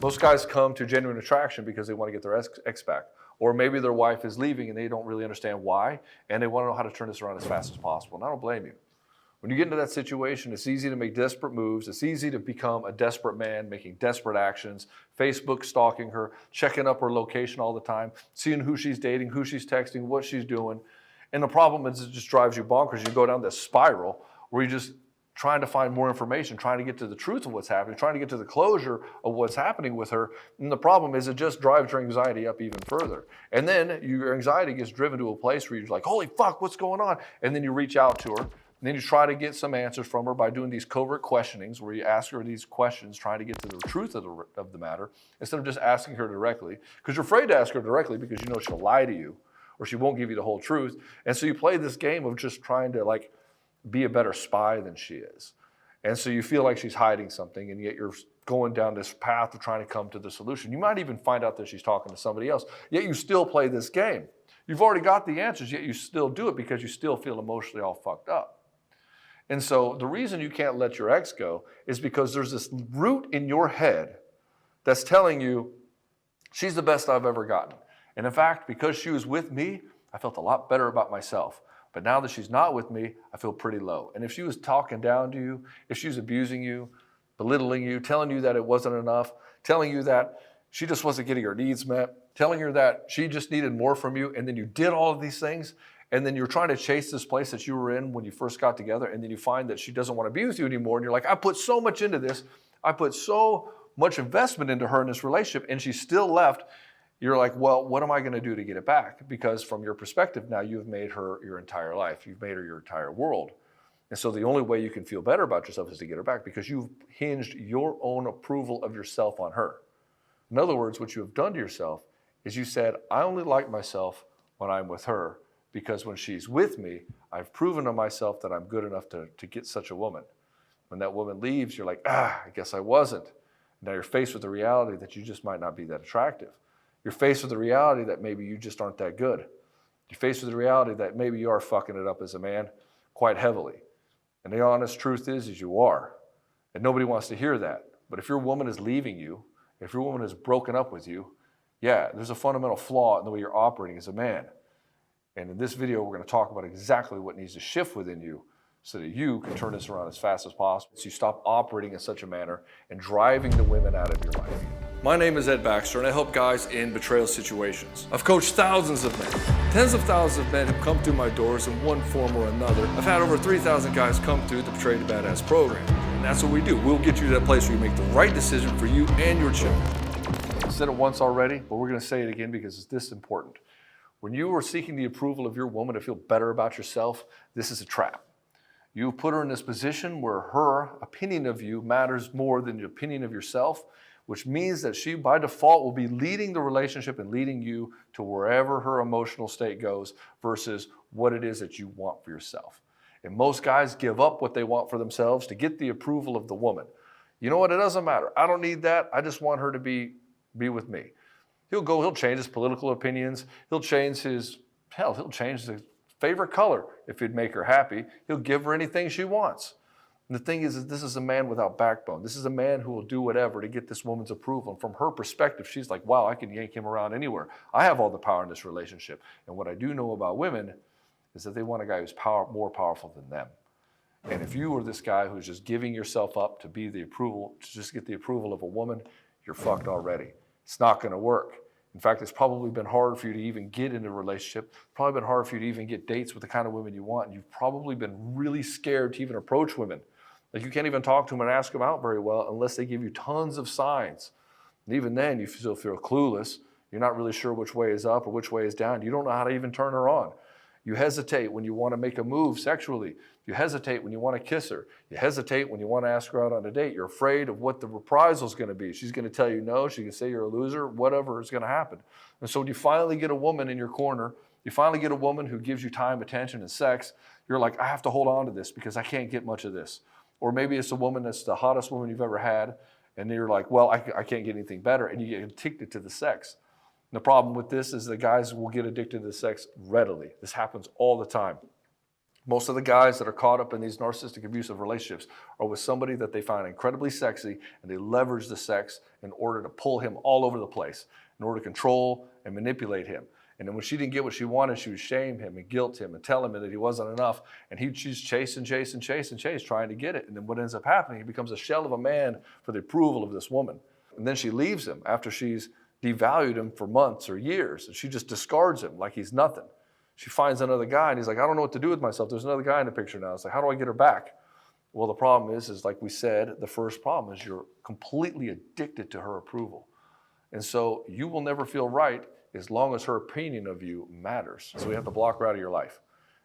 Most guys come to genuine attraction because they want to get their ex back. Or maybe their wife is leaving and they don't really understand why, and they want to know how to turn this around as fast as possible. And I don't blame you. When you get into that situation, it's easy to make desperate moves. It's easy to become a desperate man, making desperate actions, Facebook stalking her, checking up her location all the time, seeing who she's dating, who she's texting, what she's doing. And the problem is it just drives you bonkers. You go down this spiral where you're just trying to find more information, trying to get to the truth of what's happening, trying to get to the closure of what's happening with her. And the problem is it just drives your anxiety up even further. And then your anxiety gets driven to a place where you're like, holy fuck, what's going on? And then you reach out to her. And then you try to get some answers from her by doing these covert questionings where you ask her these questions, trying to get to the truth of the matter, instead of just asking her directly. Because you're afraid to ask her directly because you know she'll lie to you or she won't give you the whole truth. And so you play this game of just trying to like be a better spy than she is. And so you feel like she's hiding something, and yet you're going down this path of trying to come to the solution. You might even find out that she's talking to somebody else, yet you still play this game. You've already got the answers, yet you still do it because you still feel emotionally all fucked up. And so the reason you can't let your ex go is because there's this root in your head that's telling you, she's the best I've ever gotten. And in fact, because she was with me, I felt a lot better about myself. But now that she's not with me, I feel pretty low. And if she was talking down to you, if she was abusing you, belittling you, telling you that it wasn't enough, telling you that she just wasn't getting her needs met, telling her that she just needed more from you, and then you did all of these things, and then you're trying to chase this place that you were in when you first got together, and then you find that she doesn't want to be with you anymore, and you're like, I put so much into this, I put so much investment into her in this relationship, and she's still left. You're like, well, what am I going to do to get it back? Because from your perspective now, you've made her your entire life. You've made her your entire world. And so the only way you can feel better about yourself is to get her back because you've hinged your own approval of yourself on her. In other words, what you have done to yourself is you said, I only like myself when I'm with her because when she's with me, I've proven to myself that I'm good enough to get such a woman. When that woman leaves, you're like, I guess I wasn't. Now you're faced with the reality that you just might not be that attractive. You're faced with the reality that maybe you just aren't that good. You're faced with the reality that maybe you are fucking it up as a man quite heavily. And the honest truth is you are. And nobody wants to hear that. But if your woman is leaving you, if your woman is broken up with you, yeah, there's a fundamental flaw in the way you're operating as a man. And in this video, we're going to talk about exactly what needs to shift within you so that you can turn this around as fast as possible. So you stop operating in such a manner and driving the women out of your life. My name is Baxter, and I help guys in betrayal situations. I've coached thousands of men, tens of thousands of men who come through my doors in one form or another. I've had over 3,000 guys come through the Betrayed to Badass program. And that's what we do. We'll get you to that place where you make the right decision for you and your children. I said it once already, but we're going to say it again because it's this important. When you are seeking the approval of your woman to feel better about yourself, this is a trap. You put her in this position where her opinion of you matters more than the opinion of yourself, which means that she, by default, will be leading the relationship and leading you to wherever her emotional state goes versus what it is that you want for yourself. And most guys give up what they want for themselves to get the approval of the woman. You know what? It doesn't matter. I don't need that. I just want her to be with me. He'll change his political opinions. He'll change his favorite color if it'd make her happy. He'll give her anything she wants. And the thing is this is a man without backbone. This is a man who will do whatever to get this woman's approval. And from her perspective, she's like, wow, I can yank him around anywhere. I have all the power in this relationship. And what I do know about women is that they want a guy who's more powerful than them. And if you are this guy who's just giving yourself up to be the approval, to just get the approval of a woman, you're fucked already. It's not going to work. In fact, it's probably been hard for you to even get into a relationship. It's probably been hard for you to even get dates with the kind of women you want. And you've probably been really scared to even approach women. Like you can't even talk to them and ask them out very well unless they give you tons of signs. And even then, you still feel clueless. You're not really sure which way is up or which way is down. You don't know how to even turn her on. You hesitate when you want to make a move sexually. You hesitate when you want to kiss her. You hesitate when you want to ask her out on a date. You're afraid of what the reprisal is going to be. She's going to tell you no. She can say you're a loser. Whatever is going to happen. And so when you finally get a woman in your corner, you finally get a woman who gives you time, attention, and sex, you're like, I have to hold on to this because I can't get much of this. Or maybe it's a woman that's the hottest woman you've ever had, and you're like, well, I can't get anything better, and you get addicted to the sex. And the problem with this is that guys will get addicted to the sex readily. This happens all the time. Most of the guys that are caught up in these narcissistic abusive relationships are with somebody that they find incredibly sexy, and they leverage the sex in order to pull him all over the place, in order to control and manipulate him. And then when she didn't get what she wanted, she would shame him and guilt him and tell him that he wasn't enough. And she's chase and chase and chase and chase, trying to get it. And then what ends up happening, he becomes a shell of a man for the approval of this woman. And then she leaves him after she's devalued him for months or years. And she just discards him like he's nothing. She finds another guy, and he's like, I don't know what to do with myself. There's another guy in the picture now. It's like, how do I get her back? Well, the problem is like we said, the first problem is you're completely addicted to her approval. And so you will never feel right as long as her opinion of you matters. So we have to block her out of your life.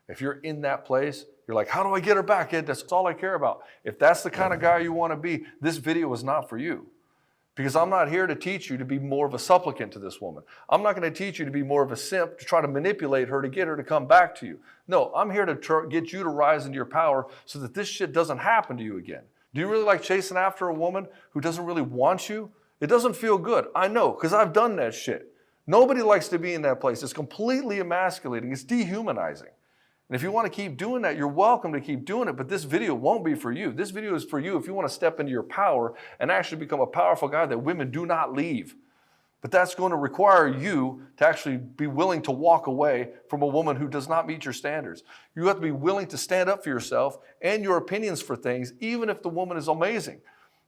If you're in that place, you're like, how do I get her back, Ed? That's all I care about. If that's the kind of guy you want to be, this video is not for you. Because I'm not here to teach you to be more of a supplicant to this woman. I'm not going to teach you to be more of a simp to try to manipulate her to get her to come back to you. No, I'm here to get you to rise into your power so that this shit doesn't happen to you again. Do you really like chasing after a woman who doesn't really want you? It doesn't feel good. I know, because I've done that shit. Nobody likes to be in that place. It's completely emasculating. It's dehumanizing. And if you want to keep doing that, you're welcome to keep doing it, but this video won't be for you. This video is for you if you want to step into your power and actually become a powerful guy that women do not leave. But that's going to require you to actually be willing to walk away from a woman who does not meet your standards. You have to be willing to stand up for yourself and your opinions for things, even if the woman is amazing.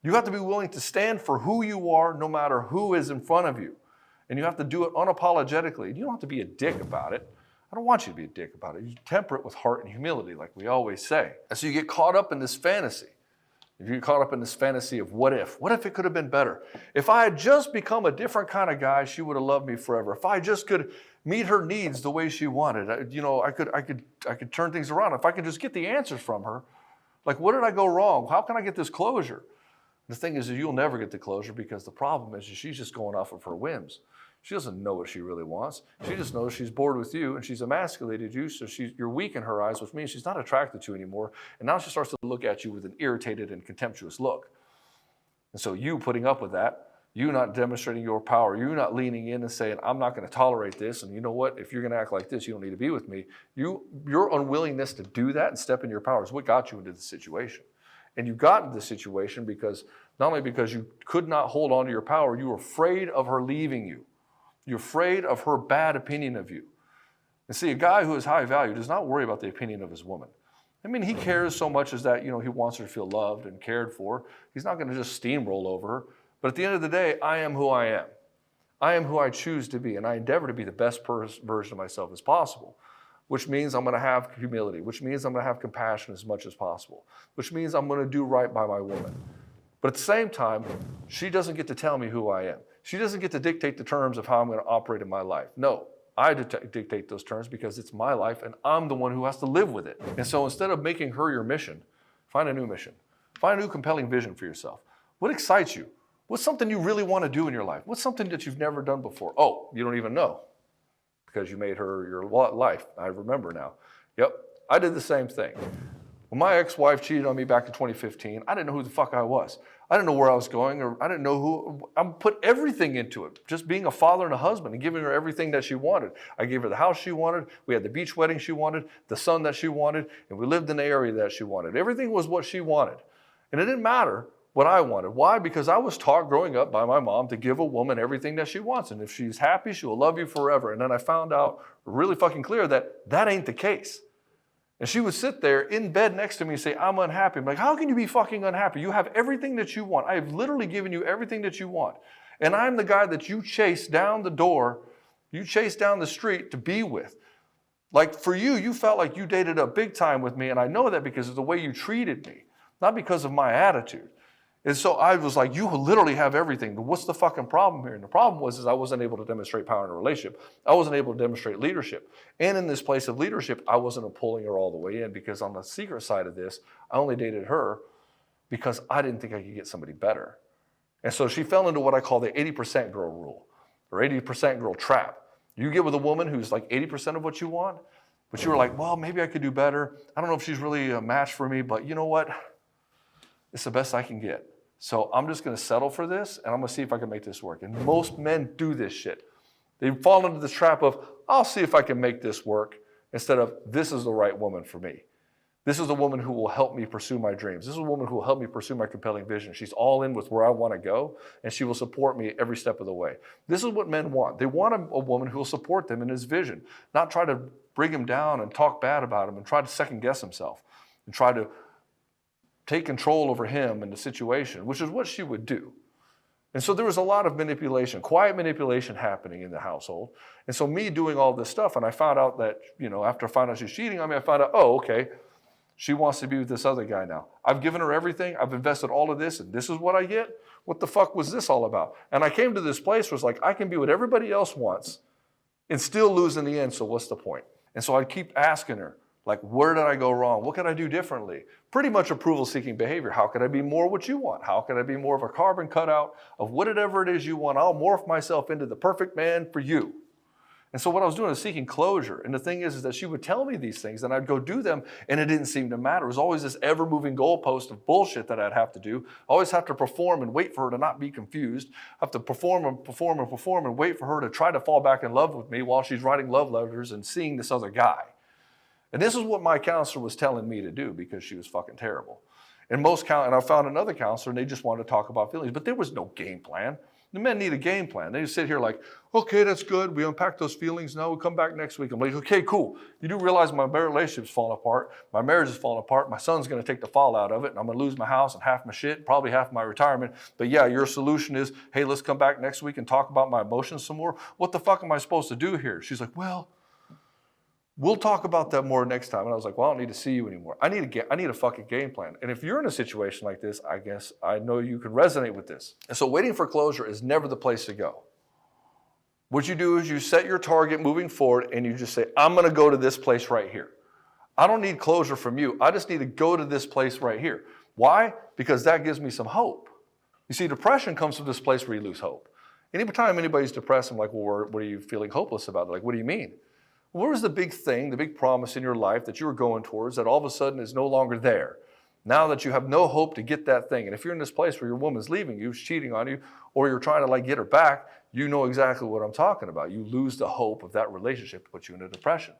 You have to be willing to stand for who you are, no matter who is in front of you. And you have to do it unapologetically. You don't have to be a dick about it. I don't want you to be a dick about it. You temper it with heart and humility, like we always say. And so you get caught up in this fantasy. If you get caught up in this fantasy of what if it could have been better? If I had just become a different kind of guy, she would have loved me forever. If I just could meet her needs the way she wanted, I could turn things around. If I could just get the answers from her, like, what did I go wrong? How can I get this closure? The thing is that you'll never get the closure because the problem is she's just going off of her whims. She doesn't know what she really wants. She just knows she's bored with you and she's emasculated you, so you're weak in her eyes, which means she's not attracted to you anymore. And now she starts to look at you with an irritated and contemptuous look. And so you putting up with that, you not demonstrating your power, you not leaning in and saying, I'm not going to tolerate this, and you know what, if you're going to act like this, you don't need to be with me. Your unwillingness to do that and step in your power is what got you into the situation. And you got into this situation because not only because you could not hold on to your power, you were afraid of her leaving you. You're afraid of her bad opinion of you. And see, a guy who is high value does not worry about the opinion of his woman. I mean, he cares so much as that, he wants her to feel loved and cared for. He's not going to just steamroll over her. But at the end of the day, I am who I am. I am who I choose to be, and I endeavor to be the best version of myself as possible, which means I'm going to have humility, which means I'm going to have compassion as much as possible, which means I'm going to do right by my woman. But at the same time, she doesn't get to tell me who I am. She doesn't get to dictate the terms of how I'm going to operate in my life. No, I dictate those terms because it's my life and I'm the one who has to live with it. And so instead of making her your mission, find a new mission. Find a new compelling vision for yourself. What excites you? What's something you really want to do in your life? What's something that you've never done before? Oh, you don't even know because you made her your life. I remember now. Yep, I did the same thing. When my ex-wife cheated on me back in 2015, I didn't know who the fuck I was. I didn't know where I was going, or I didn't know who. I put everything into it, just being a father and a husband and giving her everything that she wanted. I gave her the house she wanted. We had the beach wedding she wanted, the son that she wanted, and we lived in the area that she wanted. Everything was what she wanted. And it didn't matter what I wanted. Why? Because I was taught growing up by my mom to give a woman everything that she wants. And if she's happy, she will love you forever. And then I found out really fucking clear that that ain't the case. And she would sit there in bed next to me and say, I'm unhappy. I'm like, how can you be fucking unhappy? You have everything that you want. I have literally given you everything that you want. And I'm the guy that you chase down the door, you chase down the street to be with. Like for you, you felt like you dated up big time with me. And I know that because of the way you treated me, not because of my attitude. And so I was like, you literally have everything. But what's the fucking problem here? And the problem was I wasn't able to demonstrate power in a relationship. I wasn't able to demonstrate leadership. And in this place of leadership, I wasn't pulling her all the way in because on the secret side of this, I only dated her because I didn't think I could get somebody better. And so she fell into what I call the 80% girl rule or 80% girl trap. You get with a woman who's like 80% of what you want, but you were like, well, maybe I could do better. I don't know if she's really a match for me, but you know what? It's the best I can get. So I'm just going to settle for this, and I'm going to see if I can make this work. And most men do this shit. They fall into the trap of, I'll see if I can make this work, instead of, this is the right woman for me. This is a woman who will help me pursue my dreams. This is a woman who will help me pursue my compelling vision. She's all in with where I want to go, and she will support me every step of the way. This is what men want. They want a woman who will support them in his vision, not try to bring him down and talk bad about him and try to second guess himself and try to take control over him and the situation, which is what she would do. And so there was a lot of manipulation, quiet manipulation happening in the household. And so me doing all this stuff, and I found out that, after I found out she's cheating on me, I found out, oh, okay, she wants to be with this other guy now. I've given her everything. I've invested all of this, and this is what I get? What the fuck was this all about? And I came to this place where it's like, I can be what everybody else wants and still lose in the end, so what's the point? And so I'd keep asking her, like, where did I go wrong? What can I do differently? Pretty much approval-seeking behavior. How can I be more what you want? How can I be more of a carbon cutout of whatever it is you want? I'll morph myself into the perfect man for you. And so what I was doing is seeking closure. And the thing is that she would tell me these things, and I'd go do them, and it didn't seem to matter. It was always this ever-moving goalpost of bullshit that I'd have to do. I always have to perform and wait for her to not be confused. I have to perform and perform and perform and wait for her to try to fall back in love with me while she's writing love letters and seeing this other guy. And this is what my counselor was telling me to do because she was fucking terrible. And I found another counselor, and they just wanted to talk about feelings, but there was no game plan. The men need a game plan. They just sit here like, okay, that's good. We unpack those feelings. No, we'll come back next week. I'm like, okay, cool. You do realize my relationship's falling apart. My marriage is falling apart. My son's going to take the fallout of it, and I'm going to lose my house and half my shit, probably half my retirement. But yeah, your solution is, hey, let's come back next week and talk about my emotions some more. What the fuck am I supposed to do here? She's like, well, we'll talk about that more next time. And I was like, well, I don't need to see you anymore. I need a fucking game plan. And if you're in a situation like this, I guess I know you can resonate with this. And so waiting for closure is never the place to go. What you do is you set your target moving forward and you just say, I'm going to go to this place right here. I don't need closure from you. I just need to go to this place right here. Why? Because that gives me some hope. You see, depression comes from this place where you lose hope. Anytime anybody's depressed, I'm like, well, what are you feeling hopeless about? They're like, what do you mean? What was the big thing, the big promise in your life that you were going towards that all of a sudden is no longer there? Now that you have no hope to get that thing. And if you're in this place where your woman's leaving you, she's cheating on you, or you're trying to get her back, you know exactly what I'm talking about. You lose the hope of that relationship to put you into depression.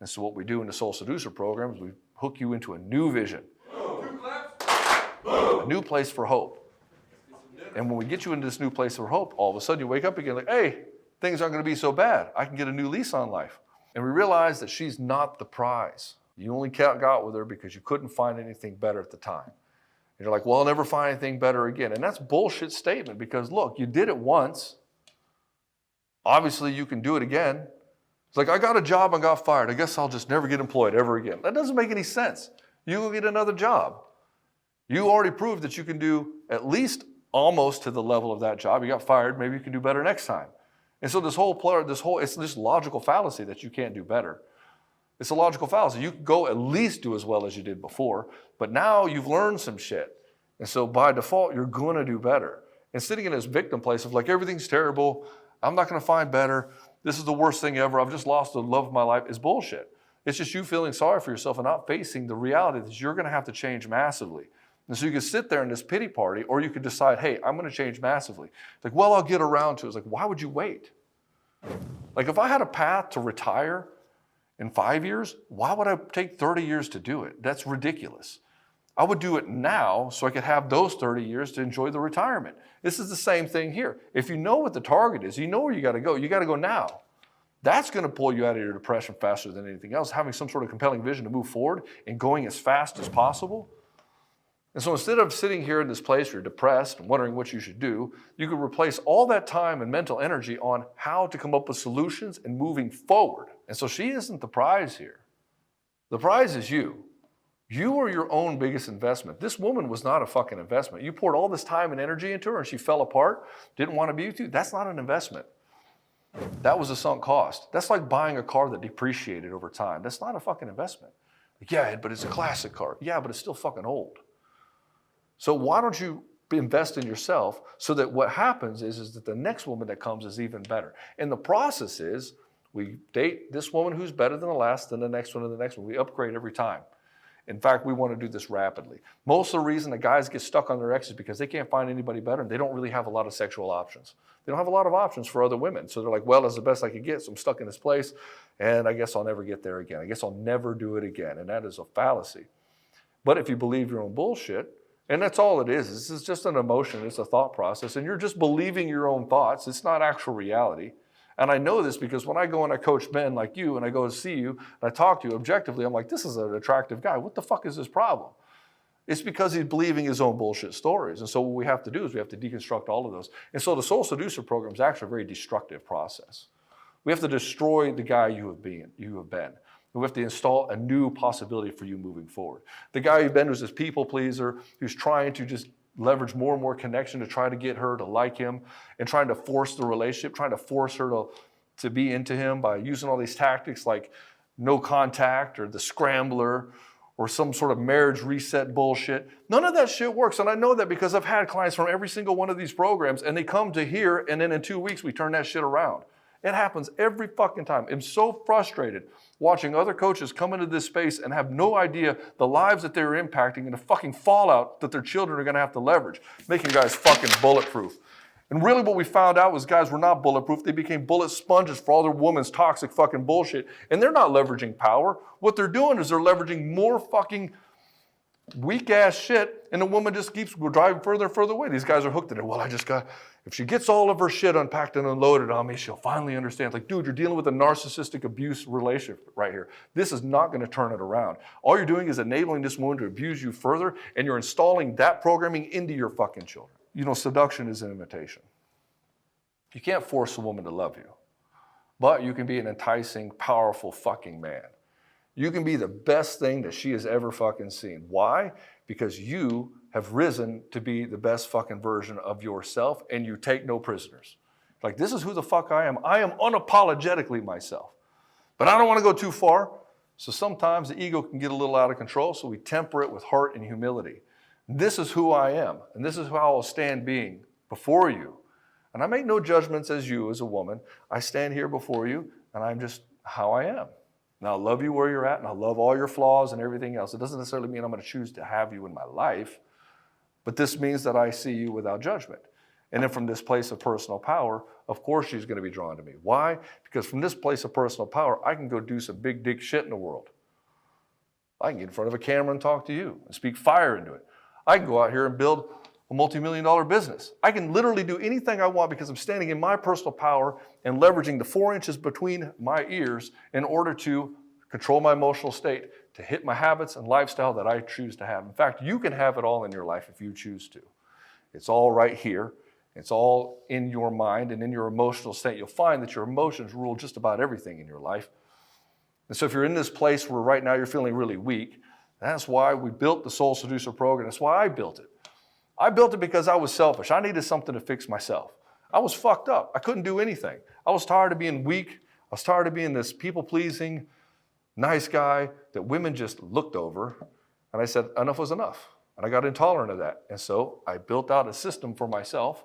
And so what we do in the Soul Seducer program is we hook you into a new vision. A new place for hope. And when we get you into this new place for hope, all of a sudden you wake up again like, hey, things aren't going to be so bad. I can get a new lease on life. And we realize that she's not the prize. You only got with her because you couldn't find anything better at the time. And you're like, well, I'll never find anything better again. And that's a bullshit statement because, look, you did it once. Obviously, you can do it again. It's like, I got a job and got fired. I guess I'll just never get employed ever again. That doesn't make any sense. You go get another job. You already proved that you can do at least almost to the level of that job. You got fired. Maybe you can do better next time. And so it's this logical fallacy that you can't do better. It's a logical fallacy. You can go at least do as well as you did before, but now you've learned some shit. And so by default, you're going to do better. And sitting in this victim place of like, everything's terrible, I'm not going to find better, this is the worst thing ever, I've just lost the love of my life, is bullshit. It's just you feeling sorry for yourself and not facing the reality that you're going to have to change massively. And so you can sit there in this pity party, or you could decide, hey, I'm going to change massively. It's like, well, I'll get around to it. It's like, why would you wait? Like, if I had a path to retire in 5 years, why would I take 30 years to do it? That's ridiculous. I would do it now so I could have those 30 years to enjoy the retirement. This is the same thing here. If you know what the target is, you know where you got to go now. That's going to pull you out of your depression faster than anything else, having some sort of compelling vision to move forward and going as fast as possible. And so instead of sitting here in this place where you're depressed and wondering what you should do, you could replace all that time and mental energy on how to come up with solutions and moving forward. And so she isn't the prize here. The prize is you. You are your own biggest investment. This woman was not a fucking investment. You poured all this time and energy into her and she fell apart, didn't want to be with you. That's not an investment. That was a sunk cost. That's like buying a car that depreciated over time. That's not a fucking investment. Like, yeah, but it's a classic car. Yeah, but it's still fucking old. So why don't you invest in yourself so that what happens is that the next woman that comes is even better. And the process is we date this woman who's better than the last, then the next one, and the next one. We upgrade every time. In fact, we want to do this rapidly. Most of the reason that guys get stuck on their ex is because they can't find anybody better and they don't really have a lot of sexual options. They don't have a lot of options for other women. So they're like, well, that's the best I could get, so I'm stuck in this place, and I guess I'll never get there again. I guess I'll never do it again. And that is a fallacy. But if you believe your own bullshit, and that's all it is, this is just an emotion, it's a thought process, and you're just believing your own thoughts, it's not actual reality. And I know this because when I go and I coach men like you, and I go to see you, and I talk to you objectively, I'm like, this is an attractive guy. What the fuck is his problem? It's because he's believing his own bullshit stories. And so what we have to do is we have to deconstruct all of those. And so the Soul Seducer program is actually a very destructive process. We have to destroy the guy you have been. We have to install a new possibility for you moving forward. The guy you've been who's this people pleaser, who's trying to just leverage more and more connection to try to get her to like him and trying to force the relationship, trying to force her to be into him by using all these tactics like no contact or the scrambler or some sort of marriage reset bullshit. None of that shit works. And I know that because I've had clients from every single one of these programs and they come to here and then in 2 weeks we turn that shit around. It happens every fucking time. I'm so frustrated watching other coaches come into this space and have no idea the lives that they're impacting and the fucking fallout that their children are gonna have to leverage, making guys fucking bulletproof. And really what we found out was guys were not bulletproof. They became bullet sponges for all their women's toxic fucking bullshit. And they're not leveraging power. What they're doing is they're leveraging more fucking weak ass shit, and the woman just keeps driving further and further away. These guys are hooked in it. Well, if she gets all of her shit unpacked and unloaded on me, she'll finally understand. It's like, dude, you're dealing with a narcissistic abuse relationship right here. This is not going to turn it around. All you're doing is enabling this woman to abuse you further, and you're installing that programming into your fucking children. You know, seduction is an imitation. You can't force a woman to love you, but you can be an enticing, powerful fucking man. You can be the best thing that she has ever fucking seen. Why? Because you have risen to be the best fucking version of yourself and you take no prisoners. Like, this is who the fuck I am. I am unapologetically myself. But I don't want to go too far. So sometimes the ego can get a little out of control, so we temper it with heart and humility. This is who I am, and this is how I'll stand being before you. And I make no judgments as you, as a woman. I stand here before you, and I'm just how I am. And I'll love you where you're at, and I'll love all your flaws and everything else. It doesn't necessarily mean I'm going to choose to have you in my life, but this means that I see you without judgment. And then from this place of personal power, of course she's going to be drawn to me. Why? Because from this place of personal power, I can go do some big dick shit in the world. I can get in front of a camera and talk to you and speak fire into it. I can go out here and build a multi-million-dollar business. I can literally do anything I want because I'm standing in my personal power and leveraging the 4 inches between my ears in order to control my emotional state, to hit my habits and lifestyle that I choose to have. In fact, you can have it all in your life if you choose to. It's all right here. It's all in your mind and in your emotional state. You'll find that your emotions rule just about everything in your life. And so if you're in this place where right now you're feeling really weak, that's why we built the Soul Seducer program. That's why I built it. I built it because I was selfish. I needed something to fix myself. I was fucked up. I couldn't do anything. I was tired of being weak. I was tired of being this people-pleasing, nice guy that women just looked over. And I said, enough was enough. And I got intolerant of that. And so I built out a system for myself.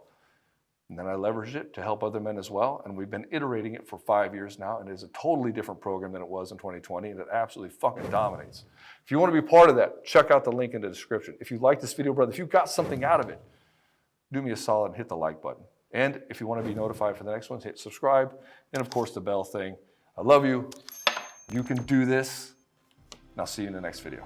And then I leveraged it to help other men as well. And we've been iterating it for 5 years now. And it is a totally different program than it was in 2020. And it absolutely fucking dominates. If you want to be part of that, check out the link in the description. If you like this video, brother, if you got something out of it, do me a solid and hit the like button. And if you want to be notified for the next ones, hit subscribe. And of course, the bell thing. I love you. You can do this. And I'll see you in the next video.